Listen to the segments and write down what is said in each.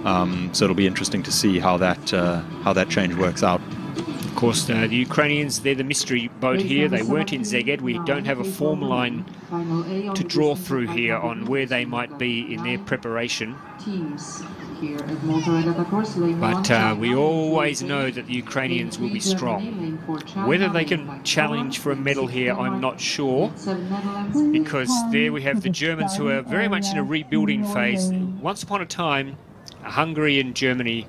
So it'll be interesting to see how that change works out. Of course, the Ukrainians, they're the mystery boat here. They weren't in Szeged. We don't have a form line to draw through here on where they might be in their preparation. But we always know that the Ukrainians will be strong. Whether they can challenge for a medal here, I'm not sure, because there we have the Germans who are very much in a rebuilding phase. Once upon a time, Hungary and Germany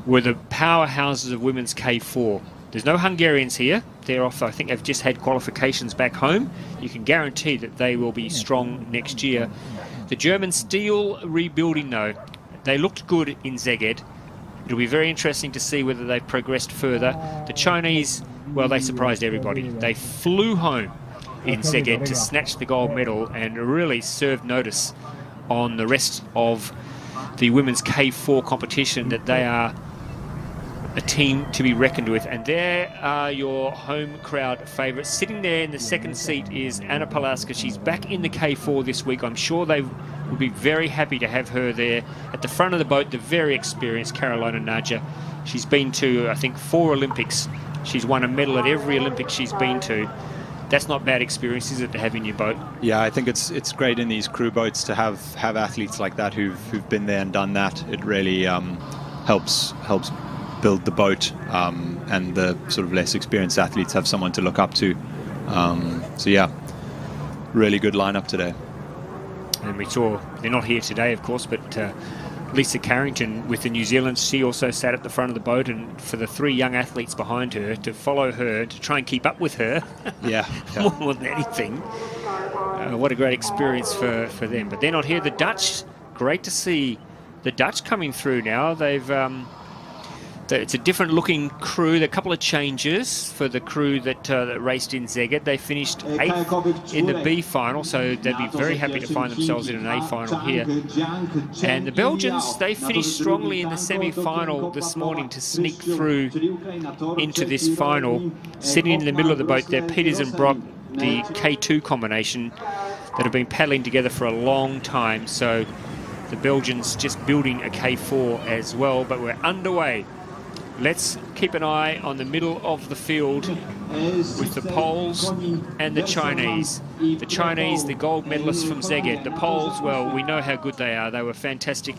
were the powerhouses of women's K4. There's no Hungarians here. They're off. I think they've just had qualifications back home. You can guarantee that they will be strong next year. The Germans still rebuilding though. They looked good in Szeged. It'll be very interesting to see whether they've progressed further. The Chinese, well, they surprised everybody. They flew home in Szeged to snatch the gold medal and really served notice on the rest of the women's K4 competition that they are a team to be reckoned with. And there are your home crowd favourites. Sitting there in the second seat is Anna Palaska. She's back in the K4 this week. I'm sure they will be very happy to have her there. At the front of the boat, the very experienced Carolina Naja. She's been to, I think, 4 Olympics. She's won a medal at every Olympic she's been to. That's not bad experience, is it, to have in your boat? Yeah, I think it's great in these crew boats to have athletes like that who've been there and done that. It really helps build the boat, and the sort of less experienced athletes have someone to look up to. So yeah, really good lineup today. And we saw, they're not here today, of course, but Lisa Carrington with the New Zealand, she also sat at the front of the boat, and for the 3 young athletes behind her to follow her, to try and keep up with her, yeah. More than anything. What a great experience for them. But they're not here. The Dutch, great to see the Dutch coming through now. They've it's a different looking crew. A couple of changes for the crew that raced in Szeged. They finished 8th in the B final, so they'd be very happy to find themselves in an A final here. And the Belgians, they finished strongly in the semi-final this morning to sneak through into this final. Sitting in the middle of the boat there, Peters and Brock, the K2 combination that have been paddling together for a long time. So the Belgians just building a K4 as well, but we're underway. Let's keep an eye on the middle of the field with the Poles and the Chinese. The Chinese, the gold medalists from Szeged. The Poles, well, we know how good they are. They were fantastic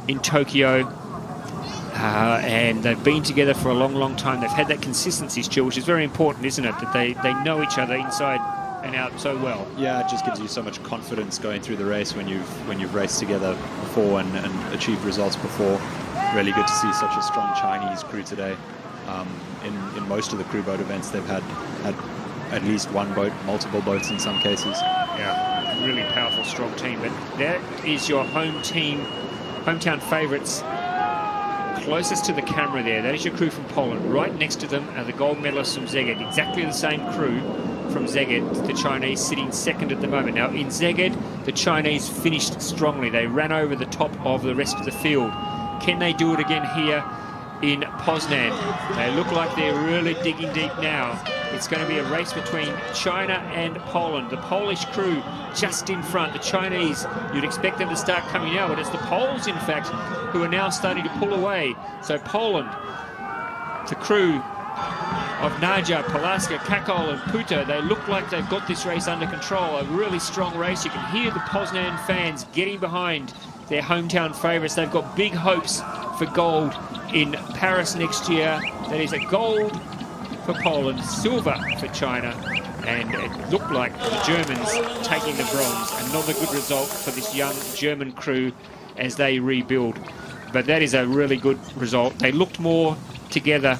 in Tokyo, and they've been together for a long, long time. They've had that consistency still, which is very important, isn't it? That they know each other inside and out so well. Yeah, it just gives you so much confidence going through the race when you've raced together before and achieved results before. Really good to see such a strong Chinese crew today. In most of the crew boat events, they've had at least one boat, multiple boats in some cases. Yeah, really powerful, strong team. But that is your home team, hometown favourites. Closest to the camera there, that is your crew from Poland. Right next to them are the gold medalists from Szeged. Exactly the same crew from Szeged. The Chinese sitting second at the moment. Now in Szeged, the Chinese finished strongly. They ran over the top of the rest of the field. Can they do it again here in Poznань? They look like they're really digging deep now. It's going to be a race between China and Poland. The Polish crew just in front. The Chinese, you'd expect them to start coming out, but it's the Poles, in fact, who are now starting to pull away. So Poland, the crew of Naja, Palaska, Kakol and Puta, they look like they've got this race under control. A really strong race. You can hear the Poznань fans getting behind their hometown favourites. They've got big hopes for gold in Paris next year. That is a gold for Poland, silver for China, and it looked like the Germans taking the bronze. Another good result for this young German crew as they rebuild. But that is a really good result. They looked more together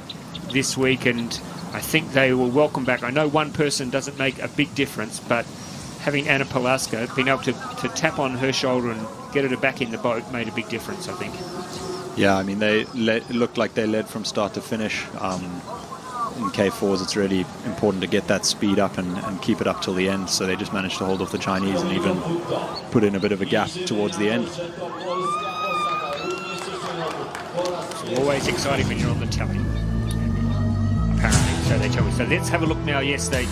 this week, and I think they will welcome back. I know one person doesn't make a big difference, but having Anna Palaska, being able to tap on her shoulder and get her back in the boat made a big difference, I think. Yeah, I mean, it looked like they led from start to finish. In K4s, it's really important to get that speed up and keep it up till the end. So they just managed to hold off the Chinese and even put in a bit of a gap towards the end. It's always exciting when you're on the telly, apparently, so they tell me. So let's have a look now. Yes, the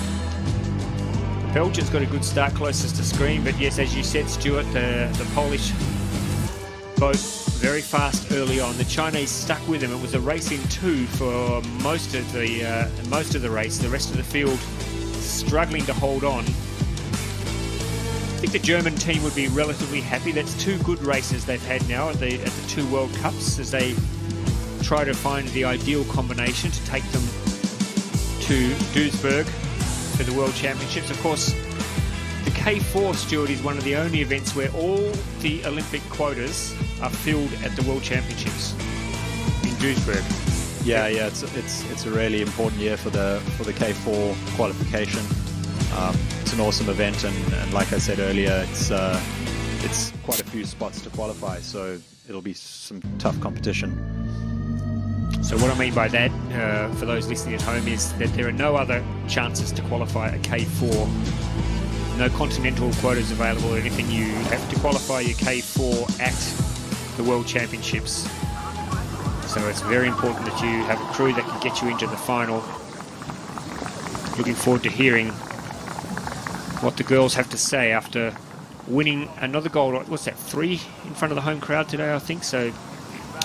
Belgians got a good start closest to screen, but yes, as you said, Stuart, the Polish both very fast early on. The Chinese stuck with them. It was a race in two for most of the race. The rest of the field struggling to hold on. I think the German team would be relatively happy. That's two good races they've had now at the two World Cups as they try to find the ideal combination to take them to Duisburg for the World Championships. Of course, the K4, Stuart, is one of the only events where all the Olympic quotas are filled at the World Championships in Duisburg. Yeah, it's a really important year for the K4 qualification. It's an awesome event, and like I said earlier, it's quite a few spots to qualify, so it'll be some tough competition. So what I mean by that, for those listening at home, is that there are no other chances to qualify a K4. No continental quotas available or anything. You have to qualify your K4 at the World Championships. So it's very important that you have a crew that can get you into the final. Looking forward to hearing what the girls have to say after winning another gold. What's that, 3 in front of the home crowd today, I think? So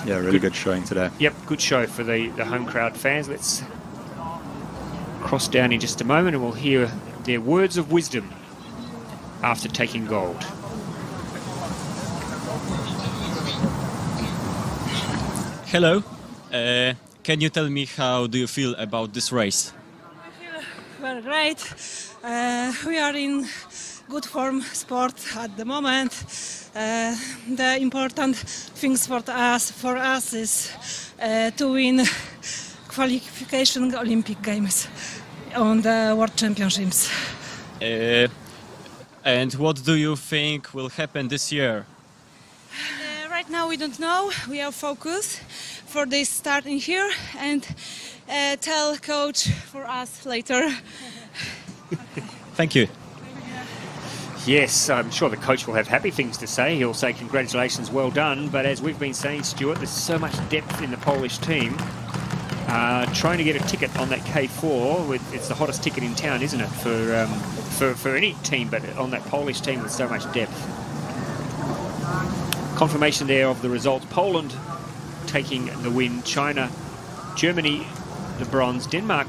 yeah, really good showing today. Yep, good show for the home crowd fans. Let's cross down in just a moment and we'll hear their words of wisdom after taking gold. Hello. Can you tell me how do you feel about this race? I feel very great. We are in good form sport at the moment. The important things for us is to win qualification Olympic Games on the World Championships. And what do you think will happen this year? Right now we don't know. We are focused for this starting here and tell coach for us later. Thank you. Yes, I'm sure the coach will have happy things to say. He'll say congratulations, well done. But as we've been saying, Stuart, there's so much depth in the Polish team. Trying to get a ticket on that K4, it's the hottest ticket in town, isn't it, for any team, but on that Polish team with so much depth. Confirmation there of the results. Poland taking the win, China, Germany the bronze, Denmark